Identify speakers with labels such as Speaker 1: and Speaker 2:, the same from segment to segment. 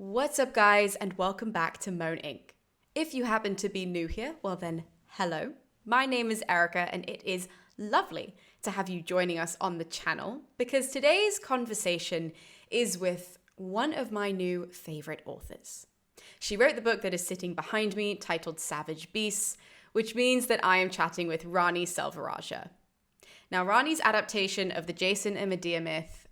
Speaker 1: What's up, guys, and welcome back to Moan Inc. If you happen to be new here, well then, hello. My name is Erica, and it is lovely to have you joining us on the channel because today's conversation is with one of my new favorite authors. She wrote the book that is sitting behind me, titled Savage Beasts, which means that I am chatting with Rani Selvarajah. Now, Rani's adaptation of the Jason and Medea myth,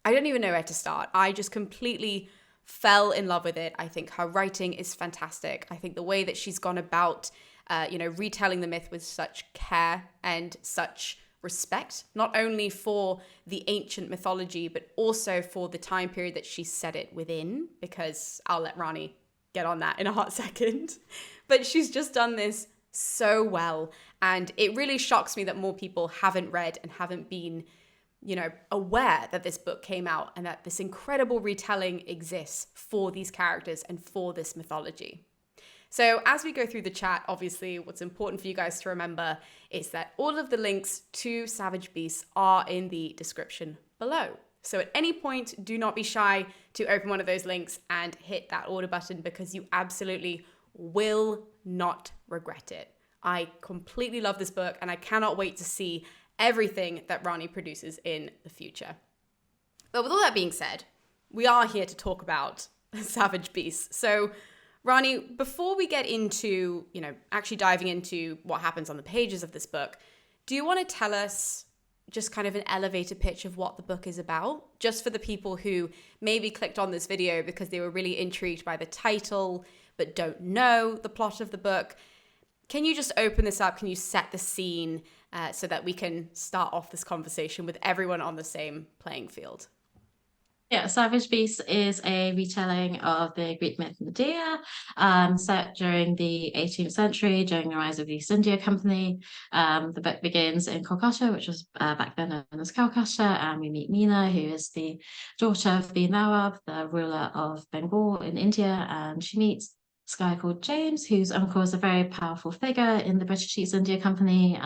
Speaker 1: I don't even know where to start. I just completely fell in love with it. I think her writing is fantastic. I think the way that she's gone about, retelling the myth with such care and such respect, not only for the ancient mythology, but also for the time period that she set it within, because I'll let Rani get on that in a hot second. But she's just done this so well. And it really shocks me that more people haven't read and haven't been aware that this book came out and that this incredible retelling exists for these characters and for this mythology. So as we go through the chat, obviously what's important for you guys to remember is that all of the links to Savage Beasts are in the description below. So at any point, do not be shy to open one of those links and hit that order button because you absolutely will not regret it. I completely love this book and I cannot wait to see everything that Rani produces in the future. But with all that being said, we are here to talk about Savage Beasts. So Rani, before we get into, actually diving into what happens on the pages of this book, do you want to tell us just kind of an elevator pitch of what the book is about? Just for the people who maybe clicked on this video because they were really intrigued by the title, but don't know the plot of the book. Can you just open this up? Can you set the scene so that we can start off this conversation with everyone on the same playing field?
Speaker 2: Yeah, Savage Beasts is a retelling of the Greek myth Medea, set during the 18th century, during the rise of the East India Company. The book begins in Kolkata, which was back then known as Calcutta, and we meet Meena, who is the daughter of the Nawab, the ruler of Bengal in India, and she meets this guy called James, whose uncle is a very powerful figure in the British East India Company.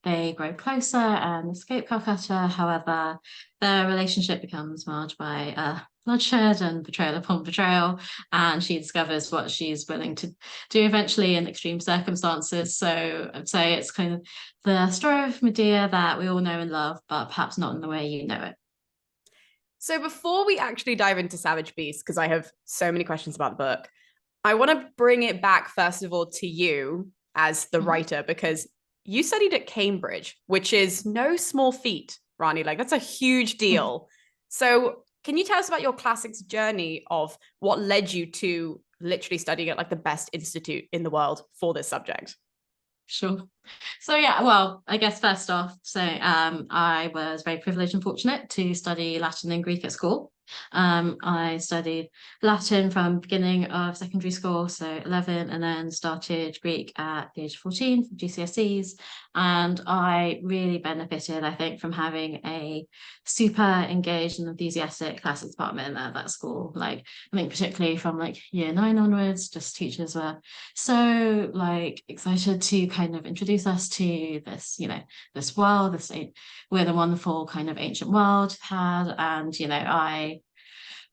Speaker 2: They grow closer and escape Calcutta. However, their relationship becomes marred by bloodshed and betrayal upon betrayal, and she discovers what she's willing to do eventually in extreme circumstances. So I'd say it's kind of the story of Medea that we all know and love, but perhaps not in the way you know it.
Speaker 1: So before we actually dive into Savage Beasts, because I have so many questions about the book, I want to bring it back, first of all, to you as the writer, because you studied at Cambridge, which is no small feat, Rani. Like, that's a huge deal. So can you tell us about your classics journey of what led you to literally studying at like the best institute in the world for this subject?
Speaker 2: Sure. So yeah, well, I guess first off, I was very privileged and fortunate to study Latin and Greek at school. I studied Latin from beginning of secondary school, so 11, and then started Greek at the age of 14 for GCSEs. And I really benefited, I think, from having a super engaged and enthusiastic classics department at that school. Like, I think particularly from like year 9 onwards, just teachers were so like excited to kind of introduce us to this, this world, this we're the wonderful kind of ancient world had. And I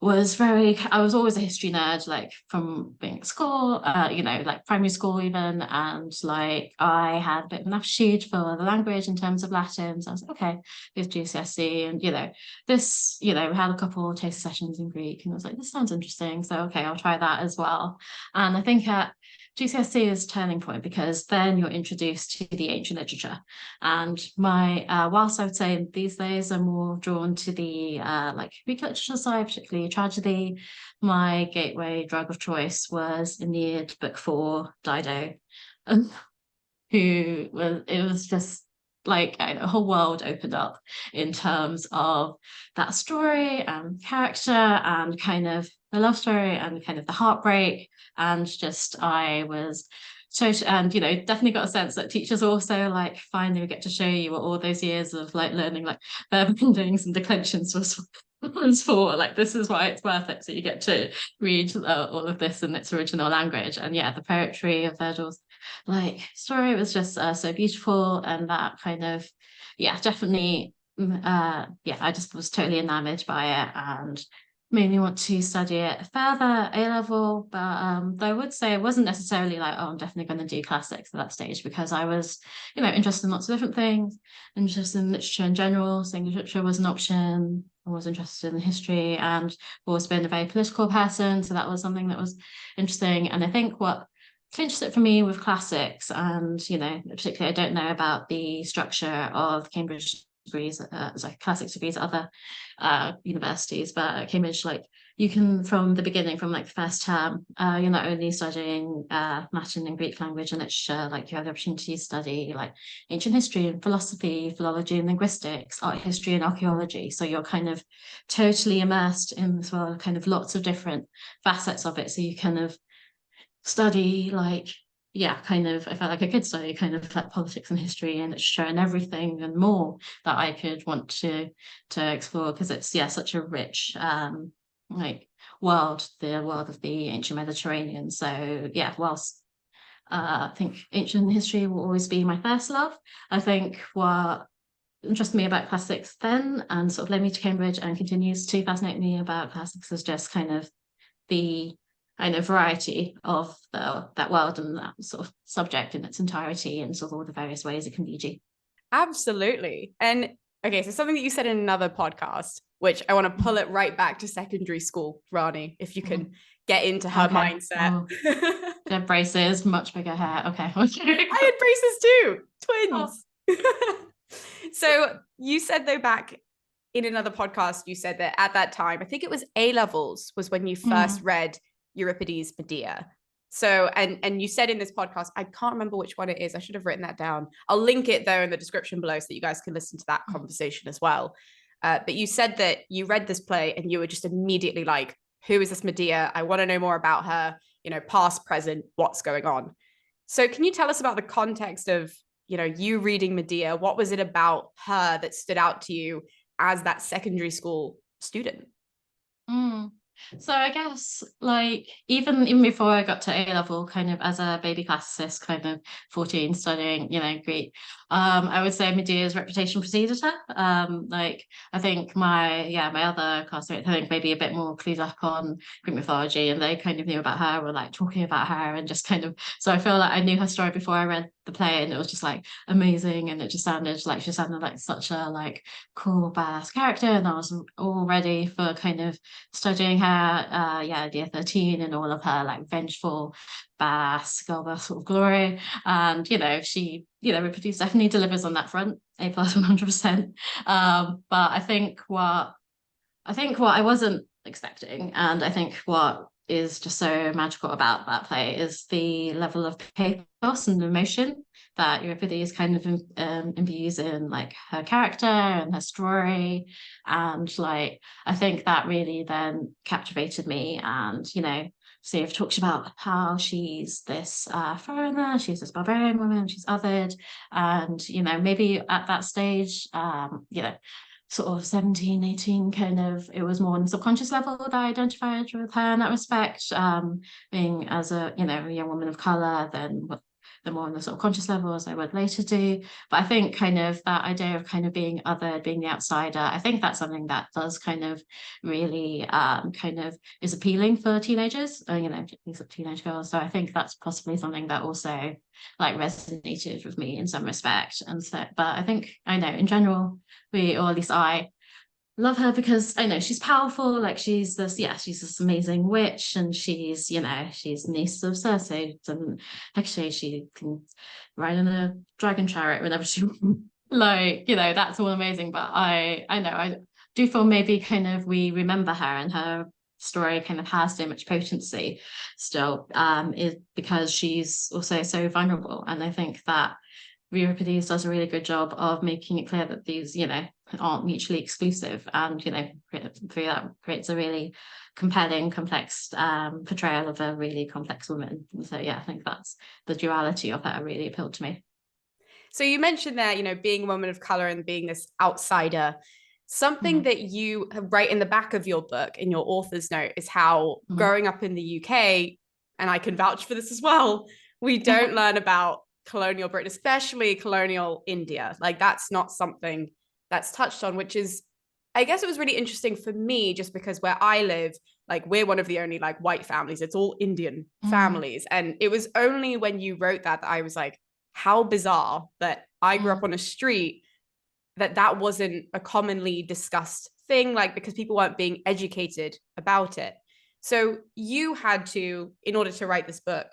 Speaker 2: was always a history nerd, like from being at school, like primary school even. And like I had a bit of an aptitude for the language in terms of Latin. So I was like, okay, with GCSE and, we had a couple of taster sessions in Greek and I was like, this sounds interesting. So, okay, I'll try that as well. And I think at GCSE is a turning point because then you're introduced to the ancient literature. And whilst I would say these days I'm more drawn to the Greek literature side, particularly tragedy, my gateway drug of choice was Aeneid, Book 4, Dido, it was just like a whole world opened up in terms of that story and character and kind of the love story and kind of the heartbreak. And just I was so, and definitely got a sense that teachers also like finally get to show you what all those years of like learning like verb endings and declensions was for. Like, this is why it's worth it. So you get to read all of this in its original language. And yeah, the poetry of Virgil's like story was just so beautiful. And that kind of, yeah, definitely, I just was totally enamored by it. And mainly want to study it further A level, but though I would say it wasn't necessarily like, oh, I'm definitely going to do classics at that stage, because I was, interested in lots of different things, interested in literature in general. So English literature was an option. I was interested in history, and always been a very political person, so that was something that was interesting. And I think what clinched it for me with classics, and particularly I don't know about the structure of Cambridge degrees, classics degrees at other universities, but at Cambridge, like, you can, from the beginning, from like the first term, you're not only studying Latin and Greek language and literature, like you have the opportunity to study like ancient history and philosophy, philology and linguistics, art history and archaeology. So you're kind of totally immersed in as well, kind of lots of different facets of it. So you kind of study like, kind of, I felt like I could study kind of like politics and history and literature and everything and more that I could want to explore, because it's such a rich like world, the world of the ancient Mediterranean. So whilst I think ancient history will always be my first love, I think what interested me about classics then and sort of led me to Cambridge and continues to fascinate me about classics is just kind of the variety of that world and that sort of subject in its entirety, and sort of all the various ways it can lead you.
Speaker 1: Absolutely. And okay, so something that you said in another podcast, which I want to pull it right back to secondary school, Rani, if you can get into her mindset.
Speaker 2: She had braces, much bigger hair. Okay.
Speaker 1: I had braces too, twins. Oh. So you said, though, back in another podcast, you said that at that time, I think it was A levels was when you first read Euripides' Medea. So, and you said in this podcast, I can't remember which one it is. I should have written that down. I'll link it though in the description below so that you guys can listen to that conversation as well. But you said that you read this play and you were just immediately like, who is this Medea? I want to know more about her, past, present, what's going on. So can you tell us about the context of, you reading Medea? What was it about her that stood out to you as that secondary school student?
Speaker 2: So I guess like even before I got to A level, kind of as a baby classicist, kind of 14, studying, Greek, I would say Medea's reputation preceded her. Like I think my other classmates, I think maybe a bit more clued up on Greek mythology, and they kind of knew about her, or like talking about her, and just kind of, so I feel like I knew her story before I read the play, and it was just like amazing, and it just sounded like she sounded like such a like cool badass character, and I was all ready for kind of studying her year 13 and all of her like vengeful badass girl boss sort of glory. And she Reproduce definitely delivers on that front, A plus 100%. But I think what I wasn't expecting, and I think what is just so magical about that play, is the level of pathos and emotion that Euripides kind of imbues in like her character and her story. And like I think that really then captivated me. And Steve talks about how she's this foreigner, she's this barbarian woman, she's othered, and maybe at that stage, sort of 17, 18, kind of, it was more on the subconscious level that I identified with her in that respect, being as a a young woman of color, then the more on the sort of conscious level, as I would later do. But I think kind of that idea of kind of being othered, being the outsider, I think that's something that does kind of really kind of is appealing for teenagers, these are teenage girls. So I think that's possibly something that also like resonated with me in some respect. And so, but I think in general, or at least I love her because I know she's powerful. Like she's this amazing witch, and she's she's niece of Circe, and actually she can ride in a dragon chariot whenever she like that's all amazing. But I know I do feel maybe kind of we remember her, and her story kind of has so much potency still, is because she's also so vulnerable. And I think that Euripides does a really good job of making it clear that these, aren't mutually exclusive, and through that creates a really compelling, complex portrayal of a really complex woman. So I think that's the duality of her really appealed to me.
Speaker 1: So you mentioned there, being a woman of color and being this outsider. Something that you write in the back of your book, in your author's note, is how growing up in the UK, and I can vouch for this as well, we don't learn about colonial Britain, especially colonial India. Like that's not something that's touched on, which is I guess it was really interesting for me just because where I live, like we're one of the only like white families. It's all Indian
Speaker 2: Mm,
Speaker 1: families. And it was only when you wrote that I was like, how bizarre that I grew
Speaker 2: mm,
Speaker 1: up on a street that wasn't a commonly discussed thing, like because people weren't being educated about it. So you had to, in order to write this book,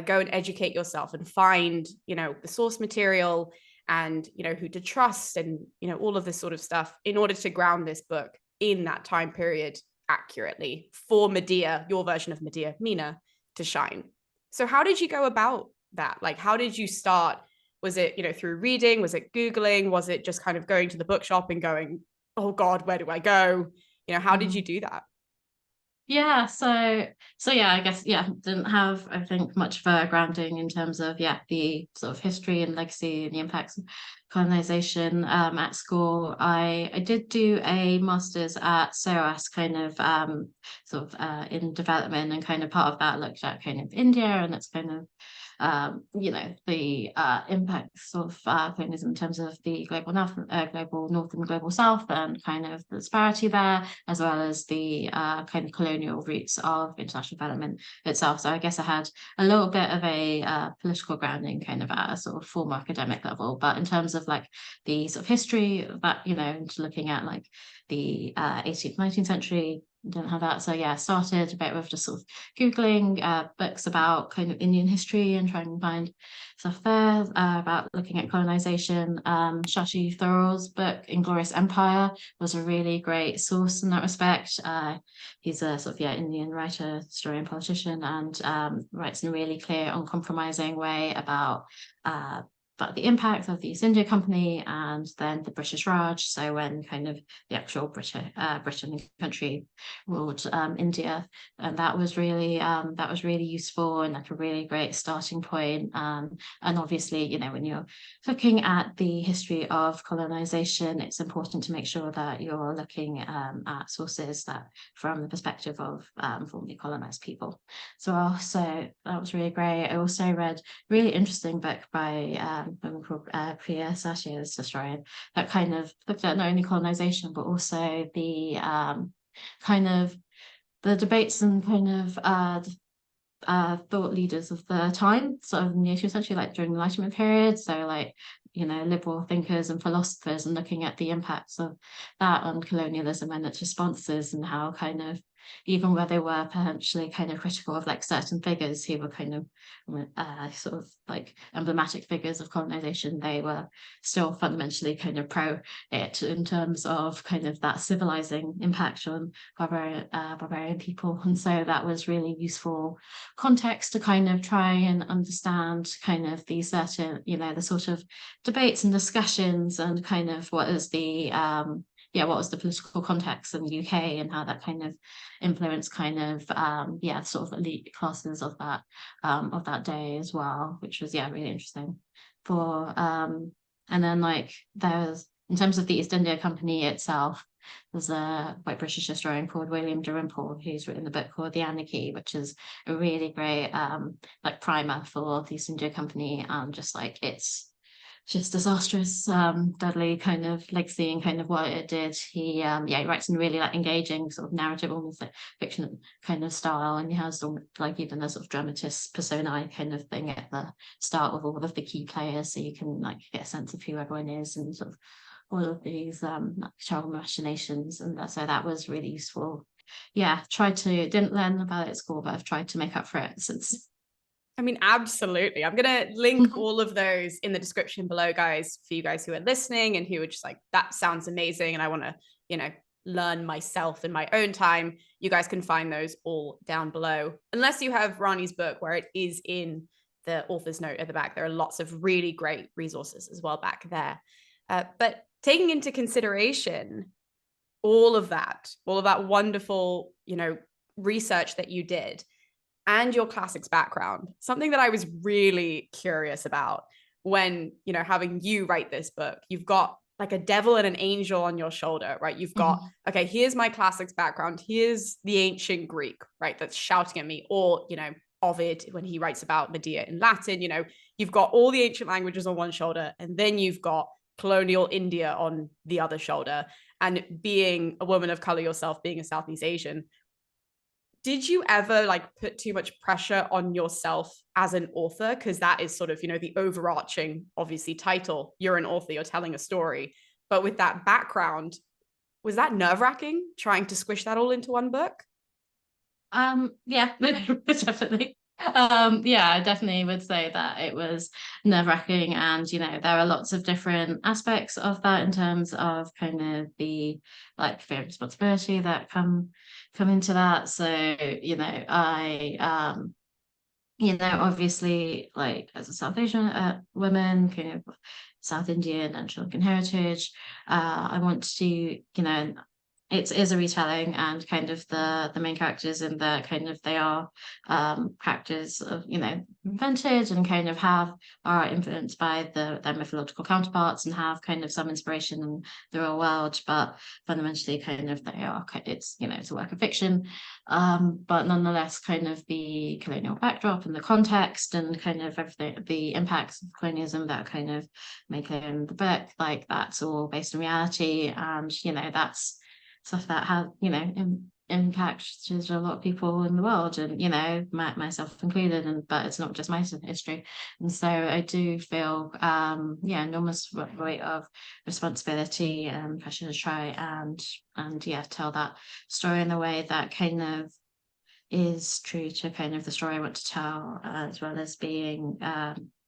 Speaker 1: go and educate yourself and find, the source material and, who to trust and, all of this sort of stuff in order to ground this book in that time period accurately for Medea, your version of Medea, Mina, to shine. So how did you go about that? Like, how did you start? Was it, through reading? Was it Googling? Was it just kind of going to the bookshop and going, oh God, where do I go? How did you
Speaker 2: mm.
Speaker 1: do that?
Speaker 2: Yeah, so yeah, I guess yeah, didn't have I think much of a grounding in terms of the sort of history and legacy and the impacts of colonization at school. I did do a master's at SOAS kind of in development, and kind of part of that looked at kind of India and its kind of the impacts of colonialism in terms of the global north and global south, and kind of the disparity there, as well as the kind of colonial roots of international development itself. So I guess I had a little bit of a political grounding kind of at a sort of formal academic level, but in terms of like the sort of history of that, looking at like the 18th, 19th century, didn't have that. So yeah, started a bit with just sort of Googling books about kind of Indian history and trying to find stuff there about looking at colonization. Shashi Tharoor's book, Inglorious Empire, was a really great source in that respect. He's a sort of Indian writer, historian, politician, and writes in a really clear, uncompromising way about the impact of the East India Company and then the British Raj. So when kind of the actual Britain country ruled India, and that was really useful and like a really great starting point. And obviously, when you're looking at the history of colonization, it's important to make sure that you're looking at sources that from the perspective of formerly colonized people. So that was really great. I also read a really interesting book by a woman called Priya, Satia's historian, that kind of looked at not only colonization but also the kind of the debates and kind of thought leaders of the time, sort of in the 18th century, like during the Enlightenment period. So like, liberal thinkers and philosophers, and looking at the impacts of that on colonialism and its responses, and how kind of even where they were potentially kind of critical of like certain figures who were kind of sort of like emblematic figures of colonization, they were still fundamentally kind of pro it in terms of kind of that civilizing impact on barbarian people. And so that was really useful context to kind of try and understand kind of the certain, the sort of debates and discussions, and kind of what was the political context in the UK, and how that kind of influenced kind of sort of elite classes of that day as well, which was really interesting. For and then like there's, in terms of the East India Company itself, there's a white British historian called William Dalrymple who's written a book called The Anarchy, which is a really great like primer for the East India Company, and just like it's just disastrous, deadly kind of legacy and kind of what it did. He writes in really like engaging sort of narrative, almost like fiction kind of style, and he has like even a sort of dramatist personae kind of thing at the start with all of the key players, so you can like get a sense of who everyone is and sort of all of these child machinations, and so that was really useful. Didn't learn about it at school, but I've tried to make up for it since.
Speaker 1: I mean, absolutely. I'm going to link all of those in the description below, guys, for you guys who are listening and who are just like, that sounds amazing, and I want to, learn myself in my own time. You guys can find those all down below. Unless you have Rani's book, where it is in the author's note at the back. There are lots of really great resources as well back there. But taking into consideration all of that wonderful, research that you did, and your classics background, something that I was really curious about when, having you write this book, you've got like a devil and an angel on your shoulder, right? You've got, okay, here's my classics background. Here's the ancient Greek, right? That's shouting at me. Or, Ovid, when he writes about Medea in Latin, you've got all the ancient languages on one shoulder, and then you've got colonial India on the other shoulder. and being a woman of color yourself, being a Southeast Asian, did you ever like put too much pressure on yourself as an author? Because that is sort of, you know, the overarching, obviously, title. You're an author, you're telling a story. But with that background, was that nerve-wracking trying to squish that all into one book?
Speaker 2: Yeah, definitely. Yeah, I definitely would say that it was nerve-wracking, and there are lots of different aspects of that in terms of kind of the like fear of responsibility that come into that. So, obviously, like as a South Asian woman, kind of South Indian and Sri Lankan heritage, I want to, it is a retelling, and kind of the main characters in the kind of they are characters of invented and kind of are influenced by their mythological counterparts and have kind of some inspiration in the real world, but fundamentally kind of it's it's a work of fiction, but nonetheless kind of the colonial backdrop and the context and kind of everything, the impacts of colonialism that kind of make it in the book, like that's all based on reality, and that's stuff that has impacted a lot of people in the world, and myself included, and but it's not just my history. And so I do feel enormous weight of responsibility and pressure to try and tell that story in a way that kind of is true to kind of the story I want to tell, as well as being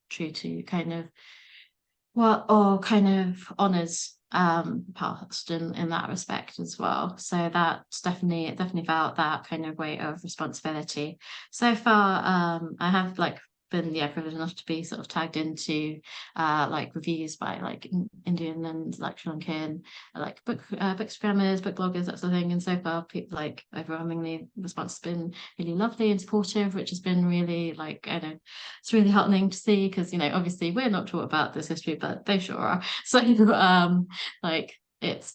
Speaker 2: true to kind of kind of honors past in that respect as well. So that's definitely felt that kind of weight of responsibility. So far, I have been privileged enough to be sort of tagged into reviews by Indian and Sri Lankan bookstagrammers, book bloggers, that sort of thing. And so far, people overwhelmingly response has been really lovely and supportive, which has been really I know it's really heartening to see, because obviously we're not taught about this history, but they sure are. So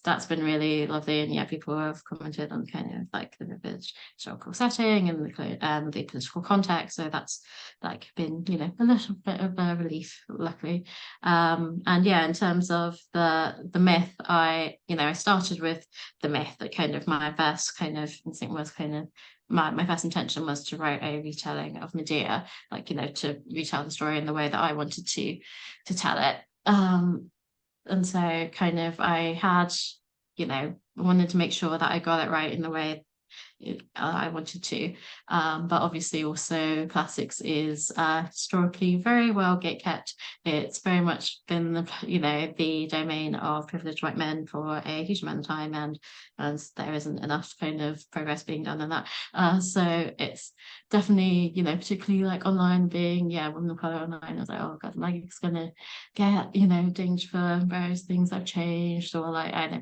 Speaker 2: that's been really lovely, and people have commented on kind of the vivid historical setting and the political context, so that's been a little bit of a relief, luckily. And in terms of the myth, I started with the myth. That kind of my first kind of instinct was kind of my first intention was to write a retelling of Medea, to retell the story in the way that I wanted to tell it. And so kind of I had, wanted to make sure that I got it right in the way I wanted to. But obviously also classics is historically very well kept. It's very much been the domain of privileged white men for a huge amount of time, and there isn't enough kind of progress being done on that. So it's definitely particularly online, being women of color online, I was like, oh god, it's gonna get dinged for various things that have changed, or I know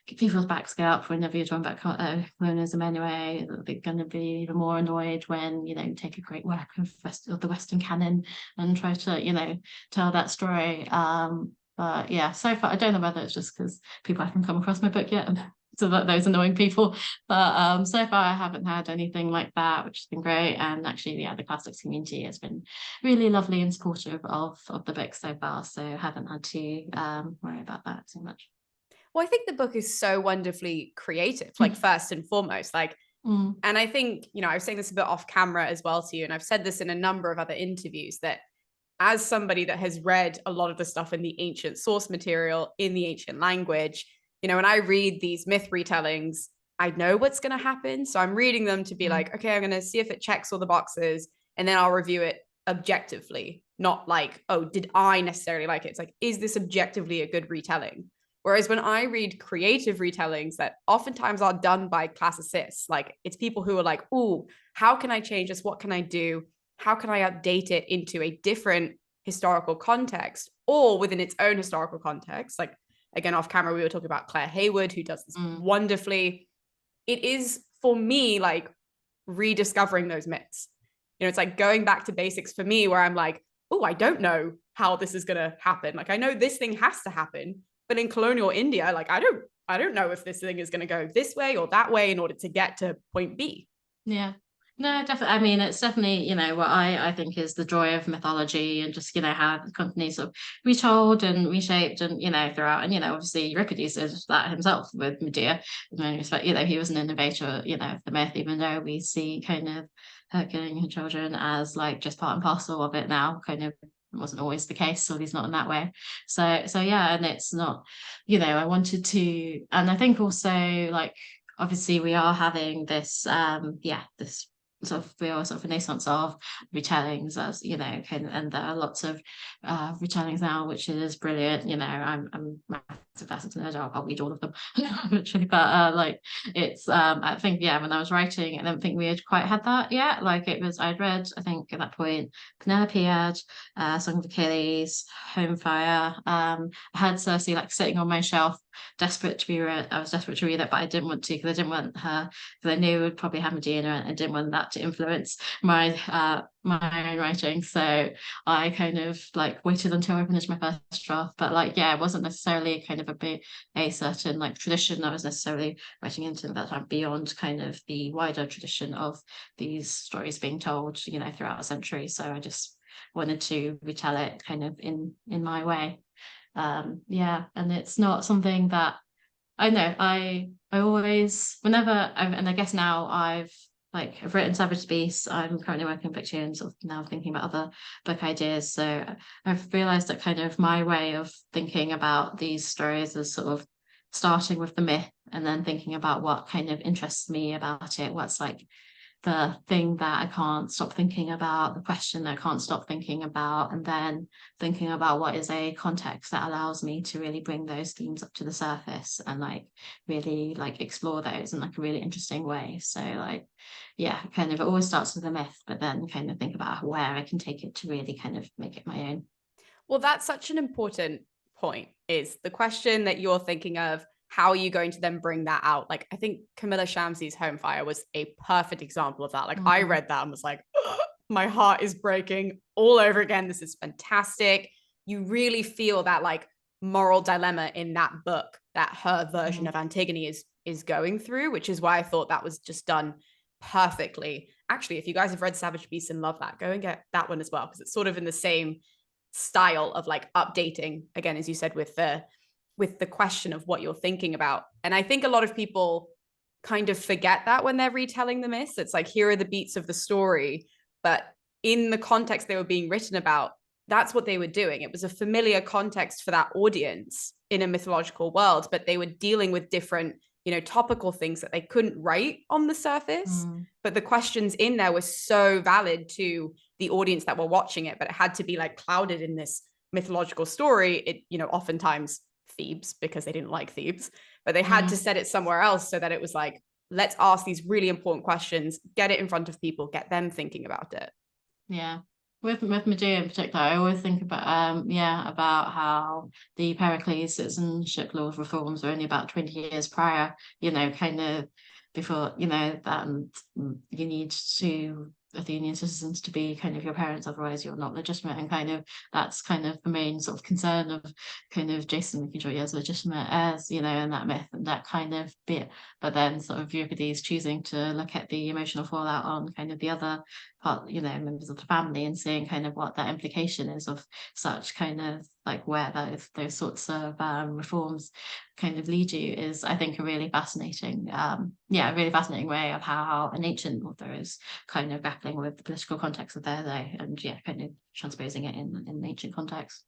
Speaker 2: people's backs get up whenever you're talking about colonialism anyway. They're going to be even more annoyed when you take a great work of the Western canon and try to tell that story. But so far I don't know whether it's just because people haven't come across my book yet, so that those annoying people, but so far I haven't had anything like that, which has been great. And actually the classics community has been really lovely and supportive of the book so far, so I haven't had to worry about that so much.
Speaker 1: Well, I think the book is so wonderfully creative, first and foremost, and I think, I was saying this a bit off camera as well to you, and I've said this in a number of other interviews, that as somebody that has read a lot of the stuff in the ancient source material, in the ancient language, when I read these myth retellings, I know what's going to happen. So I'm reading them to be okay, I'm going to see if it checks all the boxes, and then I'll review it objectively, not oh, did I necessarily like it? It's is this objectively a good retelling? Whereas when I read creative retellings that oftentimes are done by classicists, it's people who are oh, how can I change this? What can I do? How can I update it into a different historical context, or within its own historical context? Again, off camera, we were talking about Claire Hayward, who does this wonderfully. It is, for me, rediscovering those myths. It's going back to basics for me, where I'm oh, I don't know how this is going to happen. I know this thing has to happen. But in colonial India, I don't know if this thing is going to go this way or that way in order to get to point B.
Speaker 2: Yeah. No, definitely. I mean, it's definitely, what I think is the joy of mythology, and just, how it continues sort of retold and reshaped, and, throughout. And, obviously Euripides did that himself with Medea. In many respects, he was an innovator, of the myth, even though we see kind of her killing her children as like just part and parcel of it now. Kind of wasn't always the case, or he's not in that way. So yeah, and it's not, I wanted to, and I think also, like, obviously we are having this this sort of real sort of renaissance of retellings, as and there are lots of retellings now, which is brilliant. I'm massive fascinated nerd. I'll read all of them literally. But like, it's I think, yeah, when I was writing, I don't think we had quite had that yet. Like, it was, I'd read, I think at that point, Penelope had Song of Achilles, Home Fire. I had Circe like sitting on my shelf, desperate to be read. I was desperate to read it, but I didn't want to, because I didn't want her, because I knew it would probably have Medea in it, and I didn't want that to influence my own writing. So I kind of like waited until I finished my first draft. But like, yeah, it wasn't necessarily kind of a certain like tradition I was necessarily writing into that time, beyond kind of the wider tradition of these stories being told, throughout a century. So I just wanted to retell it kind of in my way. Yeah, and it's not something that I know. I always, whenever and I guess now I've written Savage Beasts. I'm currently working on fiction, and sort of now thinking about other book ideas. So I've realized that kind of my way of thinking about these stories is sort of starting with the myth, and then thinking about what kind of interests me about it, what's like the thing that I can't stop thinking about, the question that I can't stop thinking about, and then thinking about what is a context that allows me to really bring those themes up to the surface, and like really like explore those in like a really interesting way. So like, yeah, kind of it always starts with a myth, but then kind of think about where I can take it to really kind of make it my own.
Speaker 1: Well, that's such an important point, is the question that you're thinking of. How are you going to then bring that out? Like, I think Camilla Shamsi's Home Fire was a perfect example of that. Like, I read that and was like, my heart is breaking all over again. This is fantastic. You really feel that like moral dilemma in that book that her version of Antigone is going through, which is why I thought that was just done perfectly. Actually, if you guys have read Savage Beasts and love that, go and get that one as well, because it's sort of in the same style of like updating, again, as you said, with the question of what you're thinking about. And I think a lot of people kind of forget that when they're retelling the myths. It's like, here are the beats of the story, but in the context they were being written about, that's what they were doing. It was a familiar context for that audience in a mythological world, but they were dealing with different, topical things that they couldn't write on the surface. But the questions in there were so valid to the audience that were watching it, but it had to be like clouded in this mythological story. It, oftentimes Thebes, because they didn't like Thebes, but they had to set it somewhere else, so that it was like, let's ask these really important questions, get it in front of people, get them thinking about it.
Speaker 2: Yeah. With Medea in particular, I always think about how the Pericles citizenship laws reforms were only about 20 years prior, kind of before, that you need to Athenian citizens to be kind of your parents, otherwise you're not legitimate. And kind of that's kind of the main sort of concern of kind of Jason making sure he has legitimate heirs, in that myth and that kind of bit. But then sort of Euripides choosing to look at the emotional fallout on kind of the other part, members of the family, and seeing kind of what that implication is of such kind of like where those sorts of reforms kind of lead you, is I think a really fascinating really fascinating way of how an ancient author is kind of grappling with the political context of their day, and kind of transposing it in an ancient context.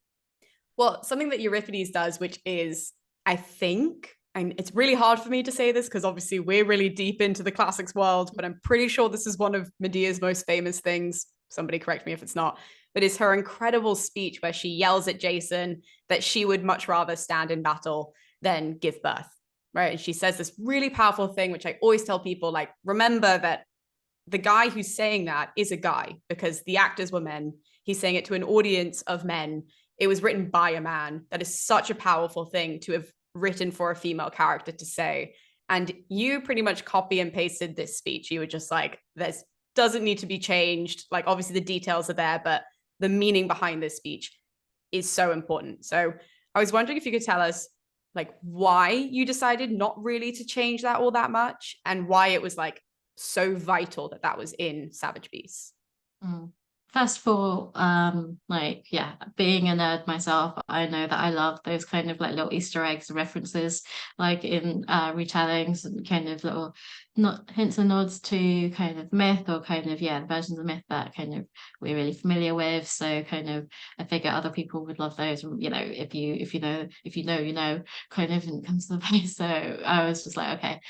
Speaker 1: Well, something that Euripides does, which is, I think, and it's really hard for me to say this because obviously we're really deep into the classics world, but I'm pretty sure this is one of Medea's most famous things. Somebody correct me if it's not, but is her incredible speech where she yells at Jason that she would much rather stand in battle than give birth, right? And she says this really powerful thing, which I always tell people, like, remember that the guy who's saying that is a guy, because the actors were men. He's saying it to an audience of men. It was written by a man. That is such a powerful thing to have written for a female character to say. And you pretty much copy and pasted this speech. You were just like, this doesn't need to be changed. Like, obviously the details are there, but the meaning behind this speech is so important. So I was wondering if you could tell us like why you decided not really to change that all that much, and why it was like so vital that that was in Savage Beasts?
Speaker 2: First of all, like, yeah, being a nerd myself, I know that I love those kind of like little Easter eggs and references, like in retellings and kind of little not hints and nods to kind of myth or kind of, yeah, versions of myth that kind of we're really familiar with. So kind of I figure other people would love those, you know, if you know, kind of, and it comes to the place. So I was just like, okay,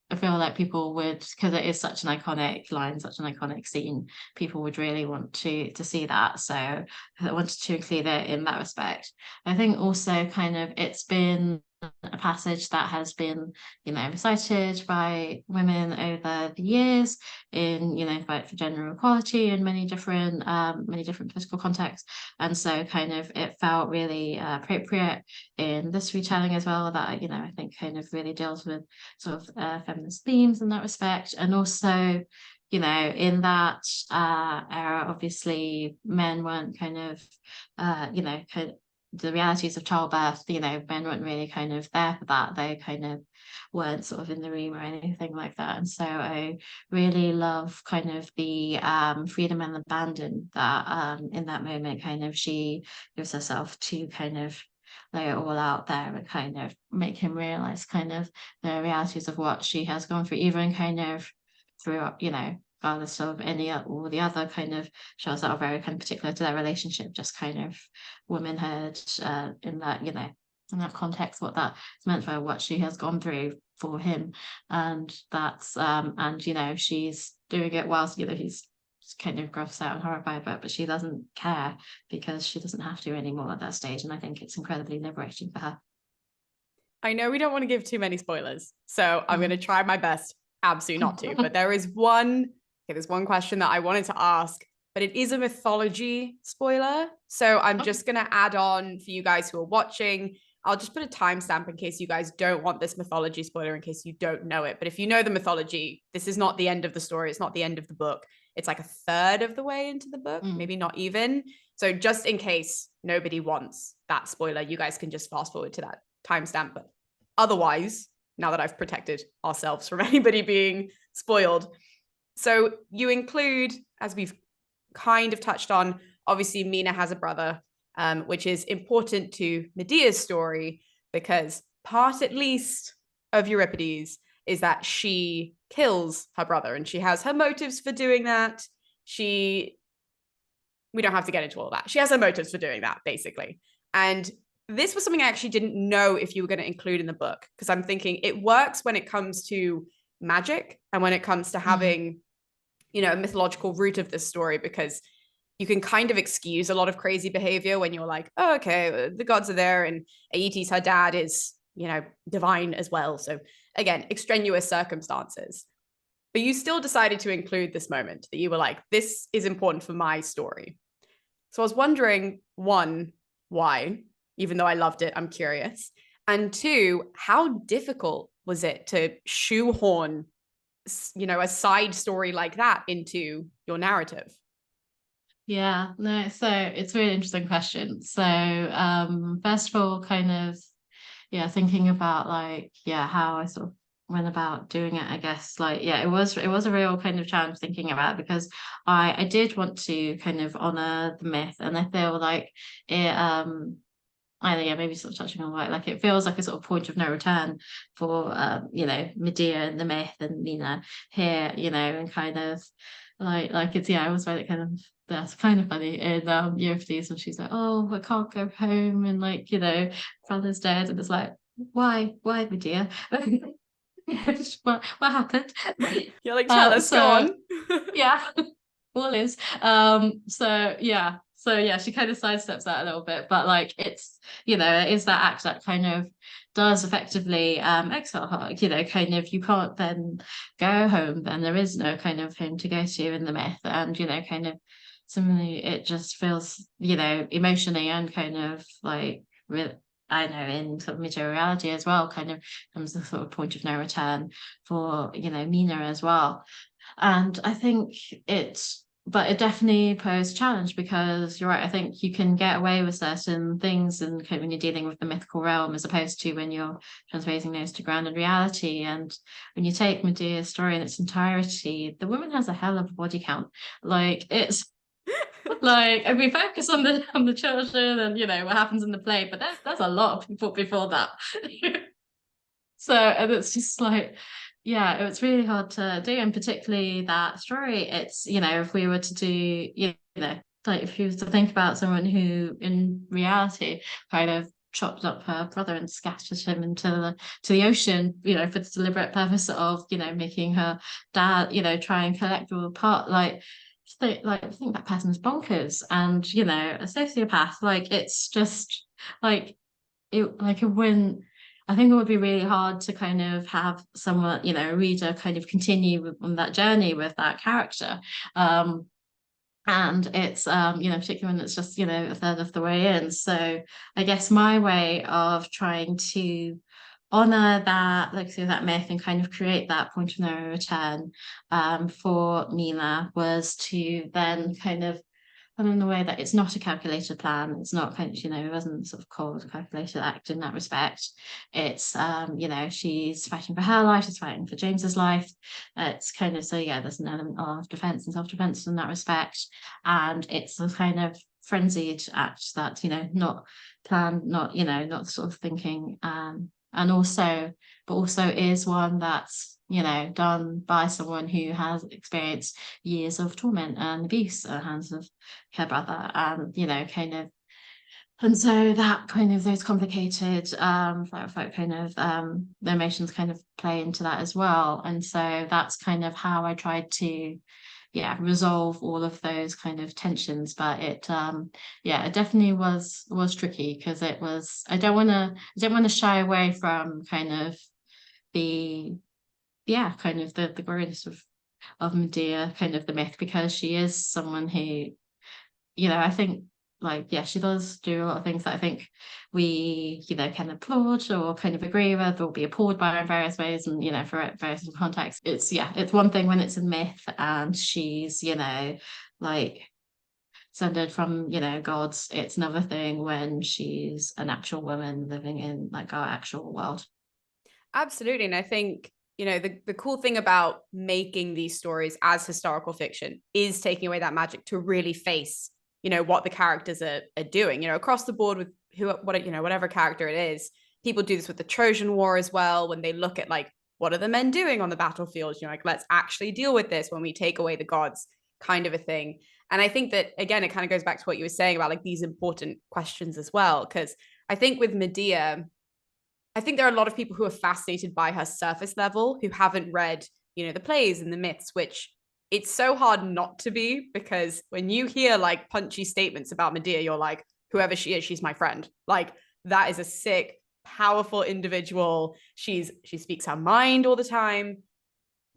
Speaker 2: I feel like people would, because it is such an iconic line, such an iconic scene, people would really want to see that. So I wanted to include it in that respect. I think also kind of it's been a passage that has been, you know, recited by women over the years in, you know, fight for gender equality in many different political contexts. And so kind of it felt really appropriate in this retelling as well, that, you know, I think kind of really deals with sort of feminist themes in that respect. And also, you know, in that era, obviously men weren't kind of you know, kind of the realities of childbirth, you know, men weren't really kind of there for that. They kind of weren't sort of in the room or anything like that. And so I really love kind of the freedom and abandon that in that moment, kind of she gives herself to kind of lay it all out there and kind of make him realize kind of the realities of what she has gone through, even kind of through, you know, regardless of any or the other kind of shows that are very kind of particular to their relationship, just kind of womanhood in that, you know, in that context, what that is meant for her, what she has gone through for him. And that's and you know, she's doing it whilst, you know, he's kind of grossed out and horrified by it, but she doesn't care because she doesn't have to anymore at that stage. And I think it's incredibly liberating for her.
Speaker 1: I know we don't want to give too many spoilers, so I'm going to try my best absolutely not to, but there's one question that I wanted to ask, but it is a mythology spoiler. So I'm just going to add on for you guys who are watching. I'll just put a timestamp in case you guys don't want this mythology spoiler, in case you don't know it. But if you know the mythology, this is not the end of the story. It's not the end of the book. It's like a third of the way into the book, maybe not even. So just in case nobody wants that spoiler, you guys can just fast forward to that timestamp. But otherwise, now that I've protected ourselves from anybody being spoiled. So you include, as we've kind of touched on, obviously Mina has a brother, which is important to Medea's story because part, at least, of Euripides is that she kills her brother, and she has her motives for doing that. We don't have to get into all that. She has her motives for doing that, basically. And this was something I actually didn't know if you were going to include in the book, because I'm thinking it works when it comes to magic and when it comes to having, you know, a mythological root of this story, because you can kind of excuse a lot of crazy behavior when you're like, oh, okay, the gods are there and Aeetes, her dad, is, you know, divine as well. So again, extraneous circumstances. But you still decided to include this moment that you were like, this is important for my story. So I was wondering, one, why? Even though I loved it, I'm curious. And two, how difficult was it to shoehorn, you know, a side story like that into your narrative?
Speaker 2: Yeah, no, so it's a really interesting question. So first of all, kind of, yeah, thinking about like, yeah, how I sort of went about doing it, I guess, like, yeah, it was a real kind of challenge thinking about it, because I did want to kind of honor the myth, and I feel like it either, yeah, maybe sort of touching on like it feels like a sort of point of no return for you know, Medea and the myth, and you know, here, you know, and kind of like it's, yeah, I always find it kind of, that's kind of funny in Euripides when she's like, oh, I can't go home, and like, you know, brother's dead, and it's like, why Medea? What happened?
Speaker 1: You're like, tell us, go on.
Speaker 2: Yeah, all is so yeah, she kind of sidesteps that a little bit, but like it's, you know, it is that act that kind of does effectively exile her, you know, kind of, you can't then go home, then there is no kind of home to go to in the myth, and you know, kind of similarly it just feels, you know, emotionally and kind of like I know in sort of materiality as well, kind of comes the sort of point of no return for, you know, Mina as well. And I think it but it definitely posed a challenge, because you're right. I think you can get away with certain things and kind of when you're dealing with the mythical realm, as opposed to when you're transposing those to grounded reality. And when you take Medea's story in its entirety, the woman has a hell of a body count. Like, it's like, and we focus on the children and what happens in the play, but there's a lot of people before that. So, and it's just like, yeah, it's really hard to do, and particularly that story. It's, if we were to do, like if you were to think about someone who in reality kind of chopped up her brother and scattered him into the ocean, for the deliberate purpose of, making her dad, try and collect all apart, I think that person's bonkers, and a sociopath. Like, it's just like it wouldn't. I think it would be really hard to kind of have someone, a reader, kind of continue on that journey with that character. And it's particularly when it's just a third of the way in. So I guess my way of trying to honor that, like, through that myth, and kind of create that point of no return for Mina, was to then kind of, and in the way that it's not a calculated plan. It's not kind of, it wasn't sort of cold calculated act in that respect. It's she's fighting for her life, she's fighting for James's life. It's kind of, so yeah, there's an element of defense and self-defense in that respect. And it's a kind of frenzied act that, not planned, not sort of thinking, and also, but also is one that's, done by someone who has experienced years of torment and abuse at the hands of her brother, and kind of, and so that kind of, those complicated kind of the emotions kind of play into that as well. And so that's kind of how I tried to resolve all of those kind of tensions. But it it definitely was tricky, because it was, I don't want to shy away from kind of the kind of the greatness of Medea, kind of the myth, because she is someone who, I think, like, she does do a lot of things that I think we, can applaud or kind of agree with or be appalled by in various ways, and for various contexts. It's one thing when it's a myth and she's, like, descended from, gods. It's another thing when she's an actual woman living in, like, our actual world.
Speaker 1: Absolutely. And I think, the cool thing about making these stories as historical fiction is taking away that magic to really face, what the characters are doing, across the board with whatever character it is. People do this with the Trojan War as well, when they look at, like, what are the men doing on the battlefield? Like, let's actually deal with this when we take away the gods, kind of a thing. And I think that, again, it kind of goes back to what you were saying about, like, these important questions as well. Because I think with Medea, I think there are a lot of people who are fascinated by her surface level, who haven't read, the plays and the myths, which it's so hard not to be, because when you hear, like, punchy statements about Medea, you're like, whoever she is, she's my friend. Like, that is a sick, powerful individual. She speaks her mind all the time.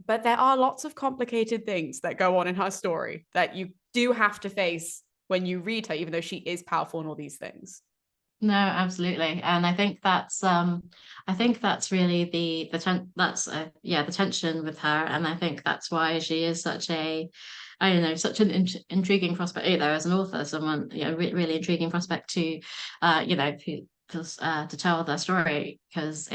Speaker 1: But there are lots of complicated things that go on in her story that you do have to face when you read her, even though she is powerful in all these things.
Speaker 2: No, absolutely. And I think that's really the tension with her. And I think that's why she is such a, I don't know, such an intriguing prospect, as an author, someone, really intriguing prospect to, to tell their story, because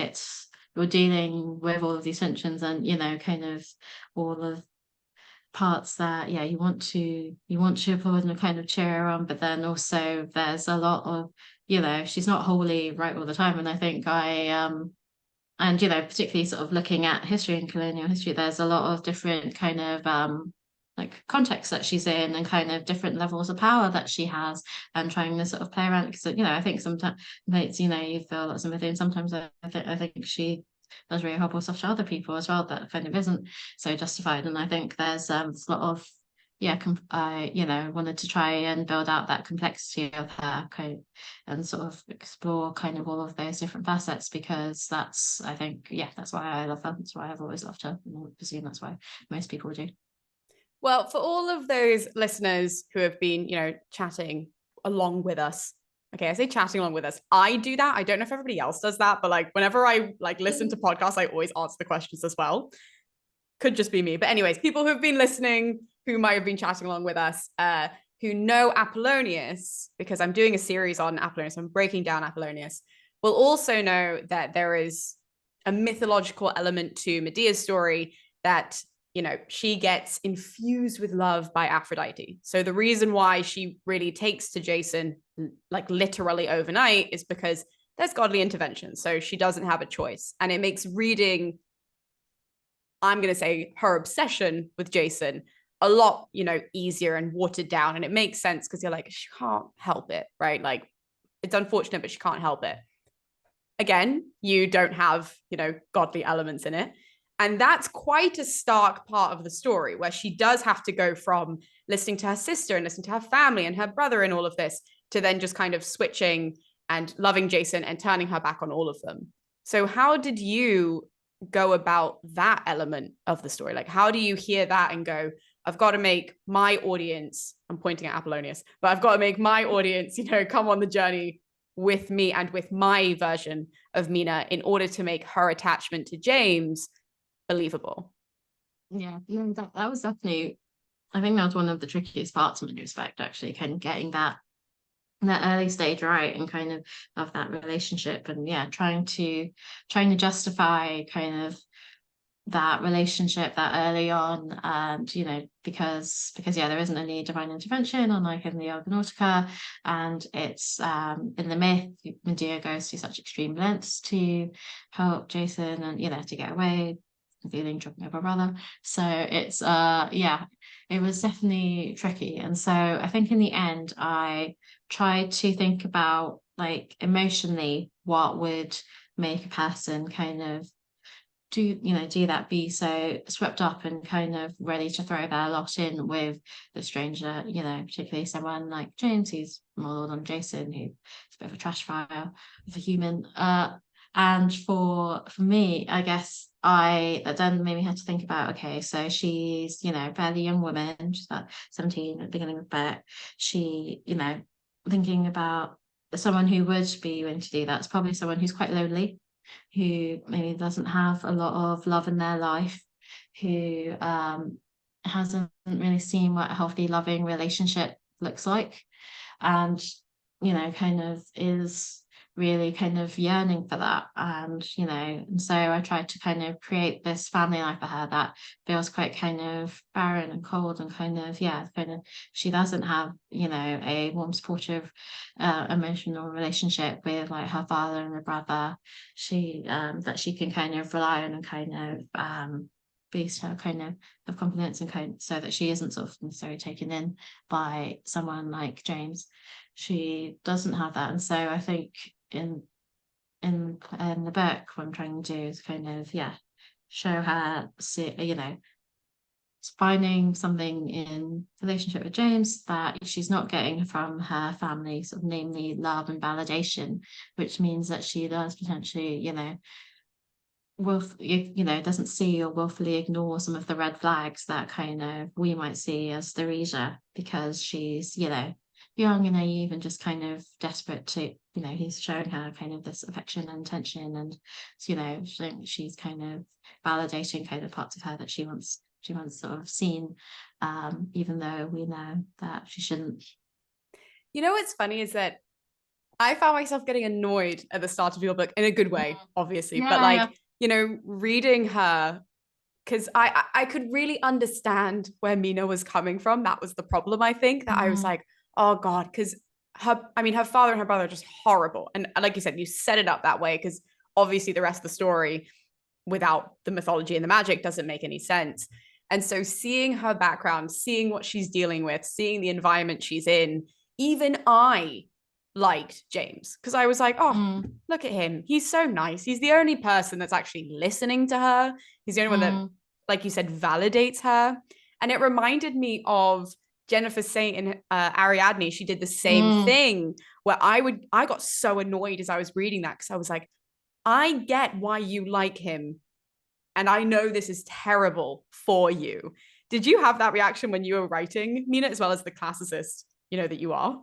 Speaker 2: you're dealing with all of these tensions and, kind of all of parts that you want to applaud and kind of cheer her on, but then also there's a lot of, she's not wholly right all the time. And I think and particularly sort of looking at history and colonial history, there's a lot of different kind of like context that she's in, and kind of different levels of power that she has, and trying to sort of play around, because I think sometimes it's, you feel lots of sympathy, and sometimes I think she does really horrible stuff to other people as well that kind of isn't so justified. And I think there's a lot of I wanted to try and build out that complexity of her kind of, and sort of explore kind of all of those different facets, because that's, I think, that's why I love her. That's why I've always loved her, and I presume that's why most people do.
Speaker 1: Well, for all of those listeners who have been, chatting along with us. Okay, I say chatting along with us. I do that. I don't know if everybody else does that, but, like, whenever I, like, listen to podcasts, I always answer the questions as well. Could just be me. But anyways, people who've been listening, who might have been chatting along with us, who know Apollonius, because I'm doing a series on Apollonius, I'm breaking down Apollonius, will also know that there is a mythological element to Medea's story, that, you know, she gets infused with love by Aphrodite. So the reason why she really takes to Jason, like literally overnight, is because there's godly intervention. So she doesn't have a choice. And it makes reading, I'm going to say, her obsession with Jason a lot, you know, easier and watered down. And it makes sense because you're like, she can't help it, right? Like, it's unfortunate, but she can't help it. Again, you don't have, you know, godly elements in it. And that's quite a stark part of the story, where she does have to go from listening to her sister and listening to her family and her brother and all of this, to then just kind of switching and loving Jason and turning her back on all of them. So how did you go about that element of the story? Like, how do you hear that and go, I've got to make my audience, I'm pointing at Apollonius, but I've got to make my audience, you know, come on the journey with me and with my version of Mina in order to make her attachment to James believable?
Speaker 2: Yeah, that was definitely, I think that was one of the trickiest parts in respect, actually, kind of getting that early stage right, and kind of that relationship, and yeah, trying to justify kind of that relationship that early on. And you know, because yeah, there isn't any divine intervention unlike in the Argonautica, and it's in the myth, Medea goes to such extreme lengths to help Jason, and you know, to get away, feeling dropping over brother. So it's yeah, it was definitely tricky. And so I think in the end I tried to think about, like, emotionally, what would make a person kind of do that, be so swept up and kind of ready to throw their lot in with the stranger, you know, particularly someone like James, who's more than Jason, who's a bit of a trash fire of a human. And for me, I guess I then maybe had to think about, okay, so she's, you know, a fairly young woman, she's about 17 at the beginning of the book. She, you know, thinking about someone who would be willing to do that. It's probably someone who's quite lonely, who maybe doesn't have a lot of love in their life, who hasn't really seen what a healthy, loving relationship looks like, and you know, kind of is really kind of yearning for that. And you know, and so I tried to kind of create this family life for her that feels quite kind of barren and cold, and kind of, yeah, kind of, she doesn't have, you know, a warm, supportive emotional relationship with like her father and her brother. She that she can kind of rely on, and kind of boost her kind of confidence, and kind, so that she isn't sort of necessarily taken in by someone like James. She doesn't have that. And so I think in the book, what I'm trying to do is kind of, yeah, show her, you know, finding something in relationship with James that she's not getting from her family, sort of, namely love and validation, which means that she does potentially, you know, you know, doesn't see or willfully ignore some of the red flags that kind of we might see as the reader, because she's, you know, young and naive and just kind of desperate to, you know, he's showing her kind of this affection and attention, and you know, she's kind of validating kind of parts of her that she wants sort of seen, even though we know that she shouldn't.
Speaker 1: You know what's funny is that I found myself getting annoyed at the start of your book, in a good way, obviously, but like, you know, reading her, because I could really understand where Mina was coming from. That was the problem, I think, that I was like, oh God, because her father and her brother are just horrible. And like you said, you set it up that way because obviously the rest of the story without the mythology and the magic doesn't make any sense. And so seeing her background, seeing what she's dealing with, seeing the environment she's in, even I liked James, because I was like, oh, look at him. He's so nice. He's the only person that's actually listening to her. He's the only one that, like you said, validates her. And it reminded me of Jennifer Saint in Ariadne. She did the same thing, where I got so annoyed as I was reading that, because I was like, I get why you like him, and I know this is terrible for you. Did you have that reaction when you were writing, Mina, as well as the classicist, you know, that you are?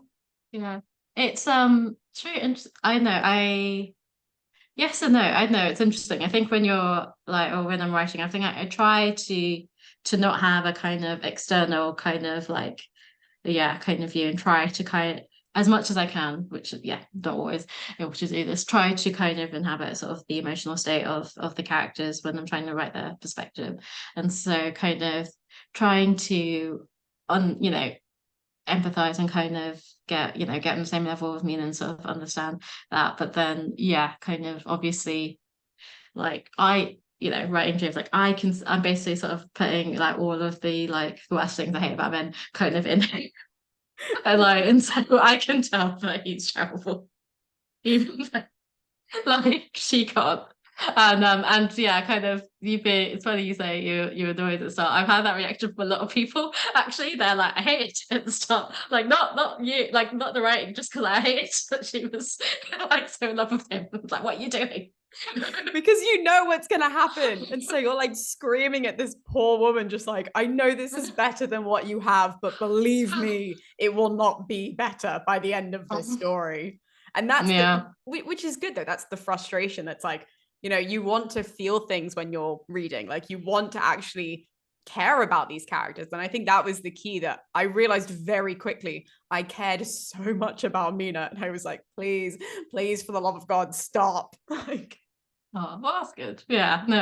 Speaker 2: Yeah, it's really interesting. I know, yes and no. I know it's interesting. I think when you're like, or when I'm writing, I think I try to to not have a kind of external kind of like, yeah, kind of view, and try to kind of, as much as I can, which yeah, don't always able to do this, try to kind of inhabit sort of the emotional state of the characters when I'm trying to write their perspective. And so kind of trying to you know, empathize and kind of get, you know, get on the same level with me and sort of understand that. But then yeah, kind of obviously like I, you know, writing James, like I'm basically sort of putting like all of the like the worst things I hate about men kind of in and like, and so I can tell that he's terrible, even though, like she can't. And yeah, kind of it's funny you say you annoyed at the start. I've had that reaction from a lot of people. Actually, they're like, I hate it at the start. Like not you, like not the writing, just because I hate that she was like so in love with him. Like, what are you doing?
Speaker 1: Because you know what's going to happen. And so you're like screaming at this poor woman, just like, I know this is better than what you have, but believe me, it will not be better by the end of this story. And that's
Speaker 2: Yeah.
Speaker 1: which is good though. That's the frustration. That's like, you know, you want to feel things when you're reading, like you want to actually care about these characters. And I think that was the key that I realized very quickly. I cared so much about Mina. And I was like, please, please, for the love of God, stop. Like,
Speaker 2: Oh, well, that's good. Yeah, no,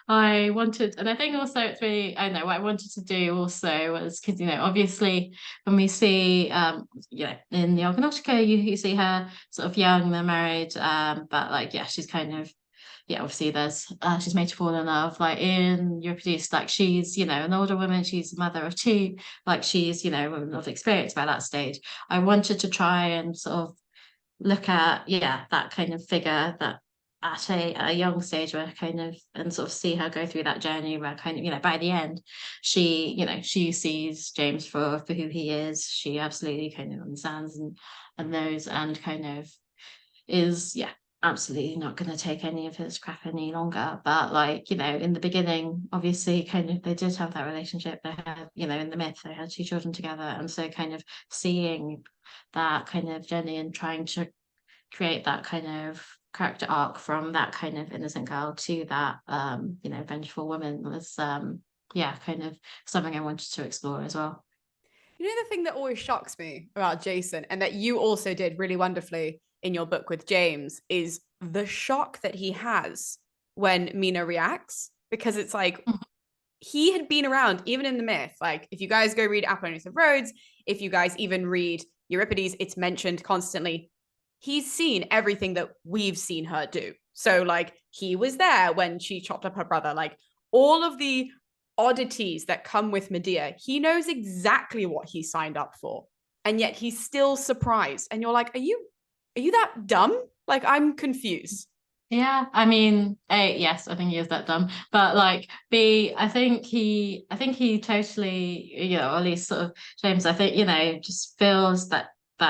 Speaker 2: I wanted, and I think also it's really, I know what I wanted to do also was because, you know, obviously when we see, yeah, in the Argonautica, you see her sort of young, they're married, but like, yeah, she's kind of, yeah, obviously there's, she's made to fall in love. Like in Euripides, like she's, you know, an older woman, she's a mother of two, like she's, you know, a lot of experience by that stage. I wanted to try and sort of look at, yeah, that kind of figure that at a young stage where kind of, and sort of see her go through that journey where kind of, you know, by the end she, you know, she sees James for who he is. She absolutely kind of understands and knows, and kind of is, yeah, absolutely not going to take any of his crap any longer. But like, you know, in the beginning obviously kind of they did have that relationship. They had, you know, in the myth they had two children together, and so kind of seeing that kind of journey and trying to create that kind of character arc from that kind of innocent girl to that you know, vengeful woman was yeah, kind of something I wanted to explore as well.
Speaker 1: you know, the thing that always shocks me about Jason, and that you also did really wonderfully in your book with James, is the shock that he has when Mina reacts. Because it's like, he had been around even in the myth. Like, if you guys go read Apollonius of Rhodes, if you guys even read Euripides, it's mentioned constantly. He's seen everything that we've seen her do. So, like, he was there when she chopped up her brother. Like, all of the oddities that come with Medea, he knows exactly what he signed up for. And yet he's still surprised. And you're like, are you that dumb? Like, I'm confused.
Speaker 2: Yeah, I mean, A, yes, I think he is that dumb. But like B, I think he totally, you know, at least sort of James, I think, you know, just feels that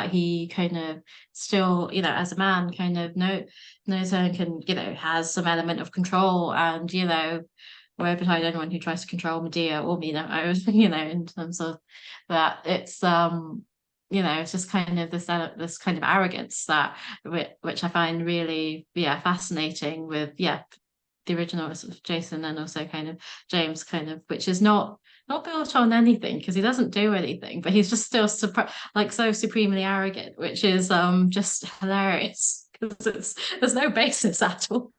Speaker 2: he kind of still, you know, as a man kind of knows her and can, you know, has some element of control, and, you know, where behind anyone who tries to control Medea or Mina, I was, you know, in terms of that, it's you know, it's just kind of this kind of arrogance that which I find really, yeah, fascinating with, yeah, the original sort of Jason and also kind of James, kind of, which is not built on anything because he doesn't do anything, but he's just still like so supremely arrogant, which is just hilarious because there's no basis at all.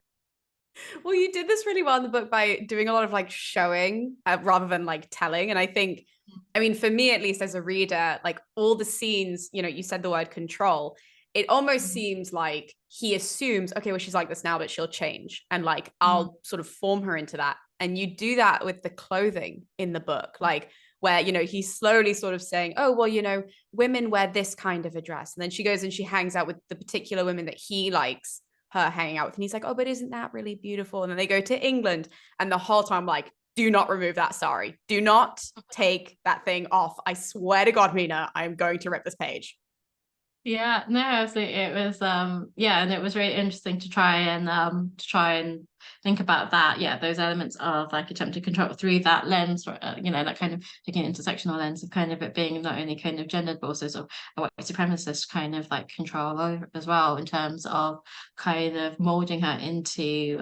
Speaker 1: Well, you did this really well in the book by doing a lot of like showing rather than like telling. And I think, I mean, for me at least as a reader, like all the scenes, you know, you said the word control. It almost seems like he assumes, okay, well, she's like this now, but she'll change. And like, I'll sort of form her into that. And you do that with the clothing in the book, like where, you know, he's slowly sort of saying, oh, well, you know, women wear this kind of a dress. And then she goes and she hangs out with the particular women that he likes her hanging out with. And he's like, oh, but isn't that really beautiful? And then they go to England. And the whole time, like, do not remove that sari. Do not take that thing off. I swear to God, Mina, I am going to rip this page.
Speaker 2: Yeah, no, absolutely. It was yeah, and it was really interesting to try and think about that. Yeah, those elements of like attempted control through that lens, or you know, that kind of taking an intersectional lens of kind of it being not only kind of gendered but also sort of a white supremacist kind of like control over as well, in terms of kind of molding her into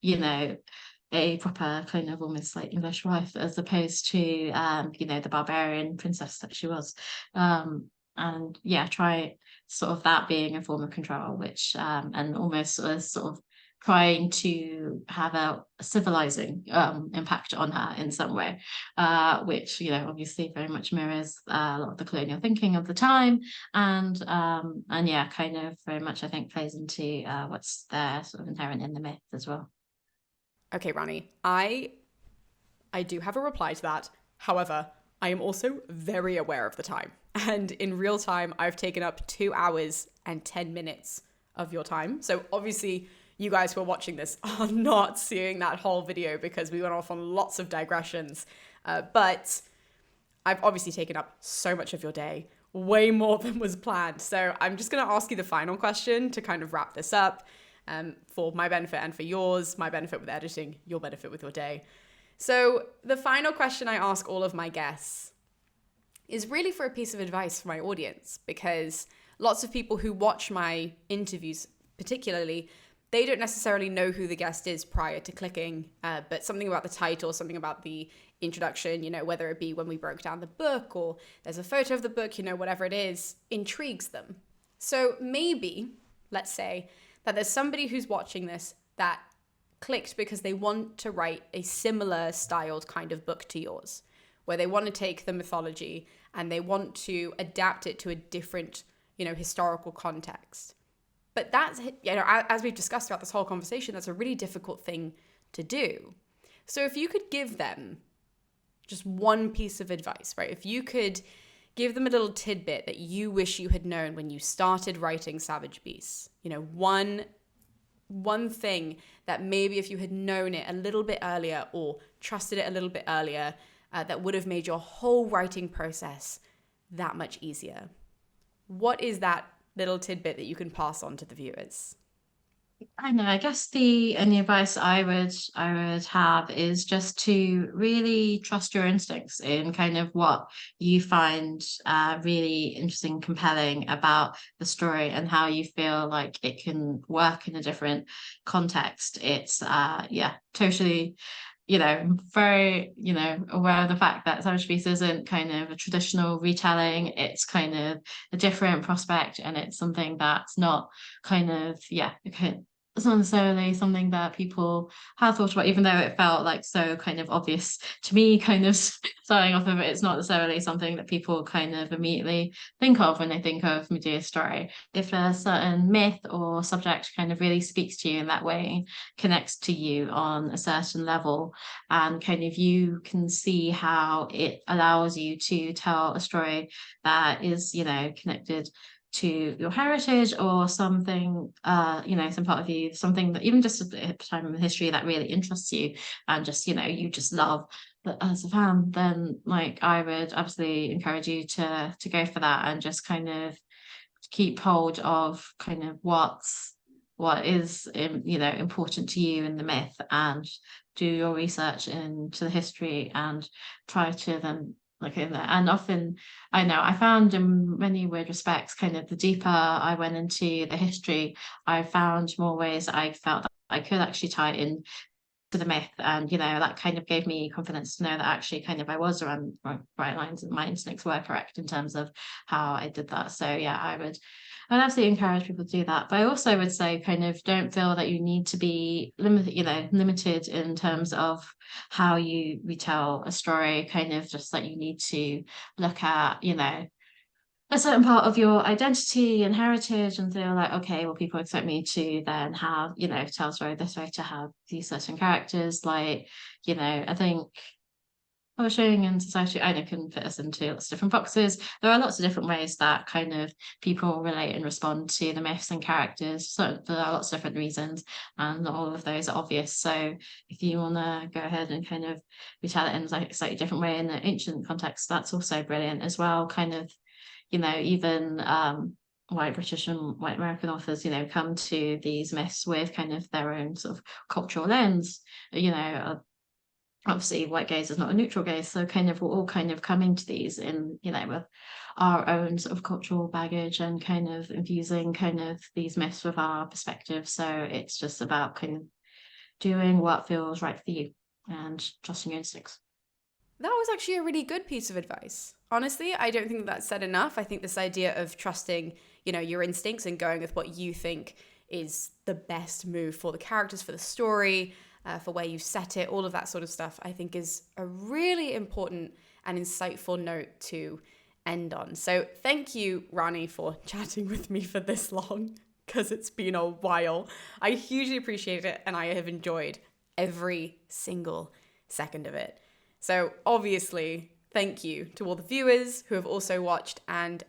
Speaker 2: you know, a proper kind of almost like English wife, as opposed to you know, the barbarian princess that she was. And yeah, try sort of that being a form of control, which and almost sort of trying to have a civilizing impact on her in some way, which, you know, obviously very much mirrors a lot of the colonial thinking of the time, and yeah, kind of very much I think plays into what's there sort of inherent in the myth as well.
Speaker 1: Okay, Rani, I do have a reply to that. However, I am also very aware of the time. And in real time, I've taken up 2 hours and 10 minutes of your time. So obviously, you guys who are watching this are not seeing that whole video because we went off on lots of digressions. But I've obviously taken up so much of your day, way more than was planned. So I'm just going to ask you the final question to kind of wrap this up, for my benefit and for yours, my benefit with editing, your benefit with your day. So the final question I ask all of my guests is really for a piece of advice for my audience, because lots of people who watch my interviews, particularly, they don't necessarily know who the guest is prior to clicking, but something about the title, something about the introduction, you know, whether it be when we broke down the book or there's a photo of the book, you know, whatever it is, intrigues them. So maybe, let's say, that there's somebody who's watching this that clicked because they want to write a similar styled kind of book to yours, where they want to take the mythology and they want to adapt it to a different, you know, historical context. But that's, you know, as we've discussed throughout this whole conversation, that's a really difficult thing to do. So if you could give them just one piece of advice, right? If you could give them a little tidbit that you wish you had known when you started writing Savage Beasts, you know, one thing that maybe if you had known it a little bit earlier or trusted it a little bit earlier, that would have made your whole writing process that much easier. What is that little tidbit that you can pass on to the viewers?
Speaker 2: I know, I guess the only advice I would have is just to really trust your instincts in kind of what you find really interesting, compelling about the story and how you feel like it can work in a different context. It's yeah, totally, you know, very, you know, aware of the fact that Savage Beast isn't kind of a traditional retelling. It's kind of a different prospect, and it's something that's not kind of, yeah, it's not necessarily something that people have thought about, even though it felt like so kind of obvious to me, kind of starting off of it. It's not necessarily something that people kind of immediately think of when they think of Medea's story. If a certain myth or subject kind of really speaks to you in that way, connects to you on a certain level, and kind of you can see how it allows you to tell a story that is, you know, connected to your heritage or something, you know, some part of you, something that even just a time in history that really interests you, and just, you know, you just love. But as a fan, then like I would absolutely encourage you to go for that and just kind of keep hold of kind of what is you know, important to you in the myth, and do your research into the history and try to then look in there. And often I know I found in many weird respects, kind of the deeper I went into the history, I found more ways that I felt that I could actually tie it in to the myth, and you know, that kind of gave me confidence to know that actually kind of I was around right lines and my instincts were correct in terms of how I did that. So yeah, I'd absolutely encourage people to do that. But I also would say kind of don't feel that you need to be limited, you know, limited in terms of how you retell a story. Kind of just like you need to look at, you know, a certain part of your identity and heritage and feel like, okay, well, people expect me to then have, you know, tell a story this way, to have these certain characters. Like, you know, I think publishing and society, I know, can fit us into lots of different boxes. There are lots of different ways that kind of people relate and respond to the myths and characters. So there are lots of different reasons, and not all of those are obvious. So if you want to go ahead and kind of retell it in like a slightly different way in the ancient context, that's also brilliant as well. Kind of, you know, even white British and white American authors, you know, come to these myths with kind of their own sort of cultural lens. You know, obviously white gaze is not a neutral gaze, so kind of we're all kind of coming to these in, you know, with our own sort of cultural baggage and kind of infusing kind of these myths with our perspective. So it's just about kind of doing what feels right for you and trusting your instincts.
Speaker 1: That was actually a really good piece of advice. Honestly, I don't think that's said enough. I think this idea of trusting, your instincts and going with what you think is the best move for the characters, for the story, for where you set it, all of that sort of stuff, I think is a really important and insightful note to end on. So thank you, Rani, for chatting with me for this long, because it's been a while. I hugely appreciate it, and I have enjoyed every single second of it. So obviously, thank you to all the viewers who have also watched and,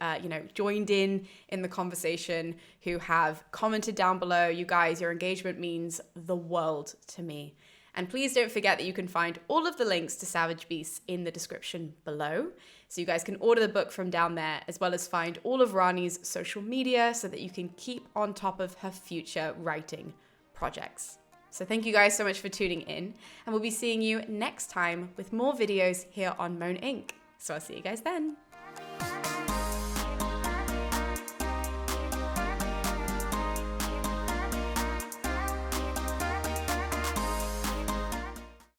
Speaker 1: joined in the conversation, who have commented down below. You guys, your engagement means the world to me. And please don't forget that you can find all of the links to Savage Beasts in the description below. So you guys can order the book from down there, as well as find all of Rani's social media so that you can keep on top of her future writing projects. So thank you guys so much for tuning in, and we'll be seeing you next time with more videos here on Moan Inc. So I'll see you guys then.